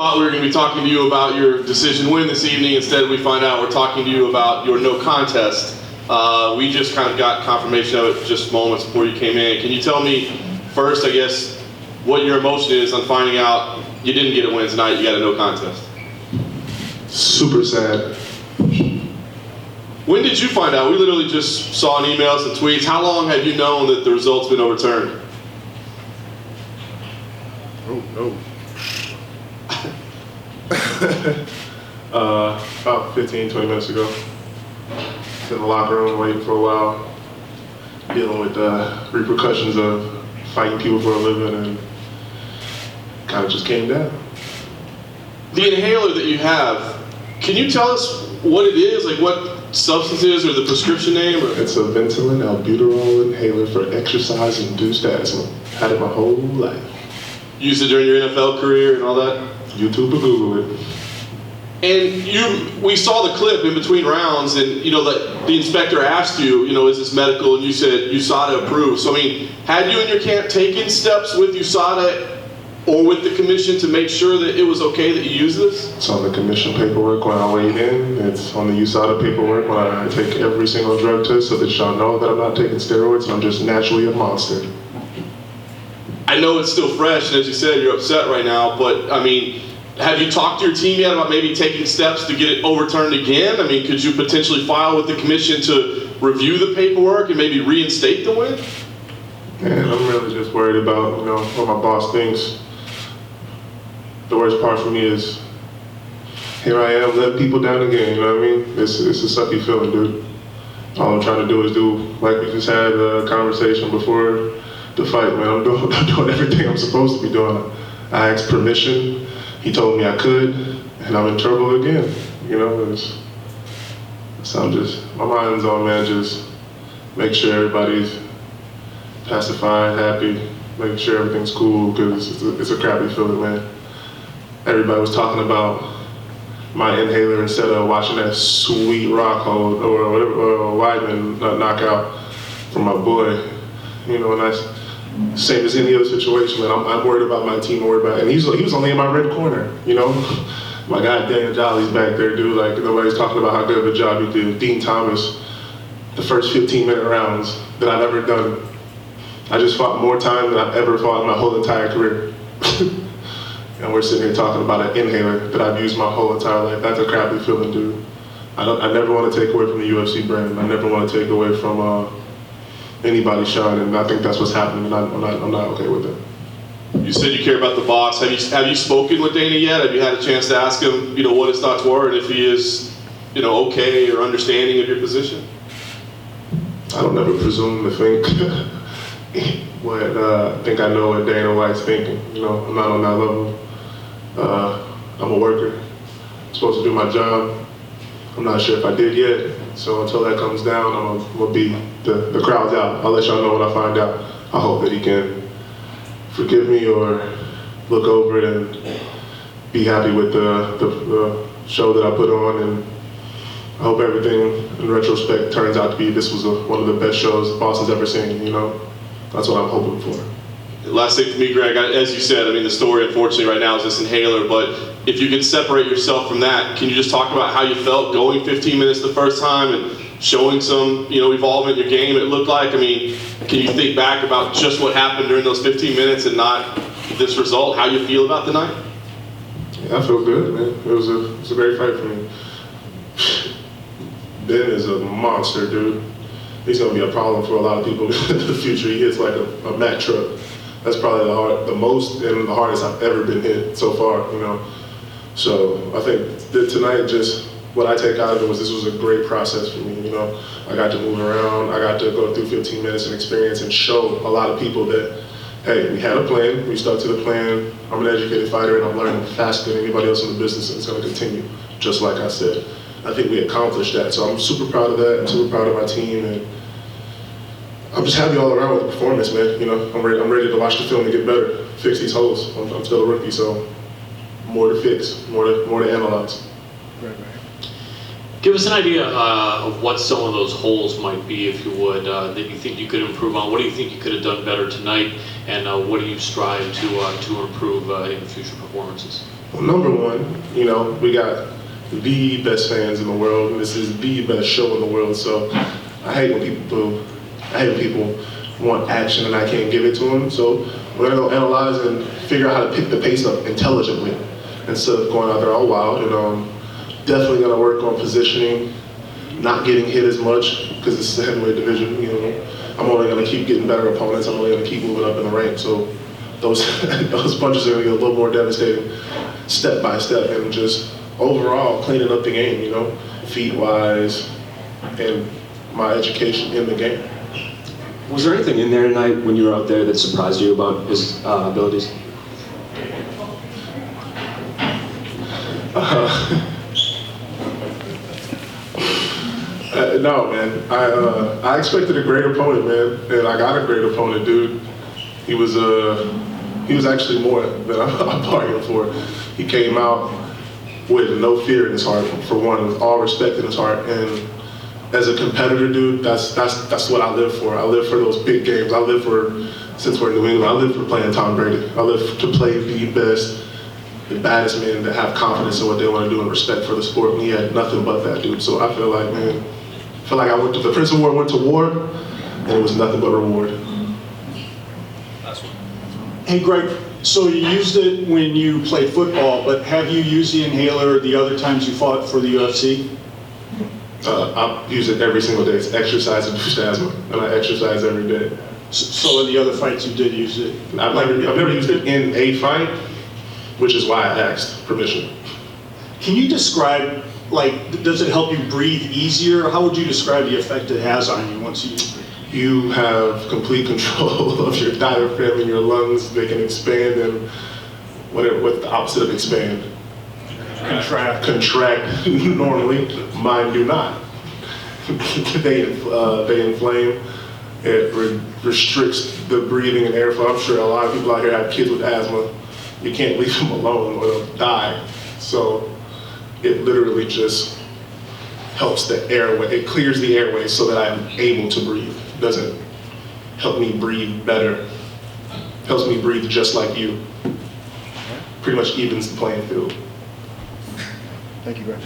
thought we were going to be talking to you about your decision win this evening. Instead, we find out we're talking to you about your no contest. We just kind of got confirmation of it just moments before you came in. Can you tell me first, I guess, what your emotion is on finding out you didn't get a win tonight, you got a no contest? Super sad. When did you find out? We literally just saw in emails and tweets. How long have you known that the result's been overturned? Oh, no. About 15, 20 minutes ago. In the locker room waiting for a while, dealing with the repercussions of fighting people for a living, and kind of just came down. The inhaler that you have, can you tell us what it is? Like what substance it is or the prescription name? Or? It's a Ventolin albuterol inhaler for exercise-induced asthma. Had it my whole life. Used it during your NFL career and all that? YouTube or Google it. And we saw the clip in between rounds, and the inspector asked you, is this medical? And you said USADA approved. So I mean, had you and your camp taken steps with USADA or with the commission to make sure that it was okay that you use this? It's on the commission paperwork when I weigh in. It's on the USADA paperwork when I take every single drug test, so that y'all know that I'm not taking steroids and I'm just naturally a monster. I know it's still fresh, and as you said, you're upset right now, but I mean, have you talked to your team yet about maybe taking steps to get it overturned again? I mean, could you potentially file with the commission to review the paperwork and maybe reinstate the win? Man, I'm really just worried about, what my boss thinks. The worst part for me is, here I am, letting people down again, you know what I mean? It's a sucky feeling, dude. All I'm trying to do is do, like we just had a conversation before the fight, man. I'm doing everything I'm supposed to be doing. I asked permission. He told me I could, and I'm in trouble again. So I'm just, my mind's on, man, just make sure everybody's pacified, happy, making sure everything's cool, because it's a crappy feeling, man. Everybody was talking about my inhaler instead of watching that sweet rock hold or whatever, or Weidman knockout from my boy. And that's same as any other situation, man. I'm worried about my team, worried about, and he was only in my red corner, My guy Daniel Jolly's back there, dude. Like, nobody's talking about how good of a job he did. Dean Thomas, the first 15-minute rounds that I've ever done. I just fought more time than I've ever fought in my whole entire career. And we're sitting here talking about an inhaler that I've used my whole entire life. That's a crappy feeling, dude. I never want to take away from the UFC brand. I never want to take away from anybody shine, and I think that's what's happening, and I'm not okay with it. You said you care about the boss. Have you spoken with Dana yet? Have you had a chance to ask him, what his thoughts were, and if he is, okay or understanding of your position? I don't ever presume to think what I think I know what Dana White's thinking. I'm not on that level. I'm a worker. I'm supposed to do my job. I'm not sure if I did yet. So until that comes down, I'm gonna be the crowd's out. I'll let y'all know when I find out. I hope that he can forgive me or look over it and be happy with the show that I put on, and I hope everything in retrospect turns out to be this was one of the best shows Boston's ever seen. That's what I'm hoping for. Last thing for me, Greg, as you said, the story unfortunately right now is this inhaler, but if you could separate yourself from that, can you just talk about how you felt going 15 minutes the first time and showing some, evolvement in your game, it looked like? Can you think back about just what happened during those 15 minutes and not this result, how you feel about the night? Yeah, I feel good, man. It was a great fight for me. Ben is a monster, dude. He's going to be a problem for a lot of people in the future. He hits like a Mack truck. That's probably the most and the hardest I've ever been hit so far, So I think that tonight, just what I take out of it was this was a great process for me, I got to move around, I got to go through 15 minutes and experience and show a lot of people that, hey, we had a plan, we stuck to the plan, I'm an educated fighter and I'm learning faster than anybody else in the business, and it's going to continue, just like I said. I think we accomplished that, so I'm super proud of that, I'm super proud of my team, and I'm just happy all around with the performance, man. I'm ready to watch the film and get better, fix these holes. I'm still a rookie, so more to fix, more to analyze. Right. Give us an idea of what some of those holes might be, if you would, that you think you could improve on. What do you think you could have done better tonight, and what do you strive to improve in future performances? Well, number one, you know, we got the best fans in the world, and this is the best show in the world. So I hate when people want action and I can't give it to them. So we're gonna go analyze and figure out how to pick the pace up intelligently instead of going out there all wild. And definitely gonna work on positioning, not getting hit as much because it's the heavyweight division. You know, I'm only gonna keep getting better opponents. I'm only gonna keep moving up in the rank. So those those punches are gonna get a little more devastating, step by step, and just overall cleaning up the game. You know, feet wise, and my education in the game. Was there anything in there tonight when you were out there that surprised you about his abilities? No, man. I expected a great opponent, man, and I got a great opponent, dude. He was actually more than I bargained for. He came out with no fear in his heart, for one, with all respect in his heart, and as a competitor, dude, that's what I live for. I live for those big games. I live for, since we're in New England, I live for playing Tom Brady. I live to play the best, the baddest men that have confidence in what they want to do and respect for the sport. And he had nothing but that, dude. So I feel like, man, the Prince of War went to war, and it was nothing but reward. Hey Greg, so you used it when you played football, but have you used the inhaler the other times you fought for the UFC? I use it every single day. It's exercise and boost asthma, and I exercise every day. So in the other fights you did use it? I've never used it in a fight, which is why I asked permission. Can you describe, like, does it help you breathe easier? How would you describe the effect it has on you once you use it? You have complete control of your diaphragm and your lungs. They can expand and what's the opposite of expand? Contract normally. Mine do not. They inflame. It restricts the breathing and airflow. I'm sure a lot of people out here have kids with asthma. You can't leave them alone or they'll die. So it literally just helps the airway. It clears the airway so that I'm able to breathe. It doesn't help me breathe better. It helps me breathe just like you. Pretty much evens the playing field. Thank you, Greg.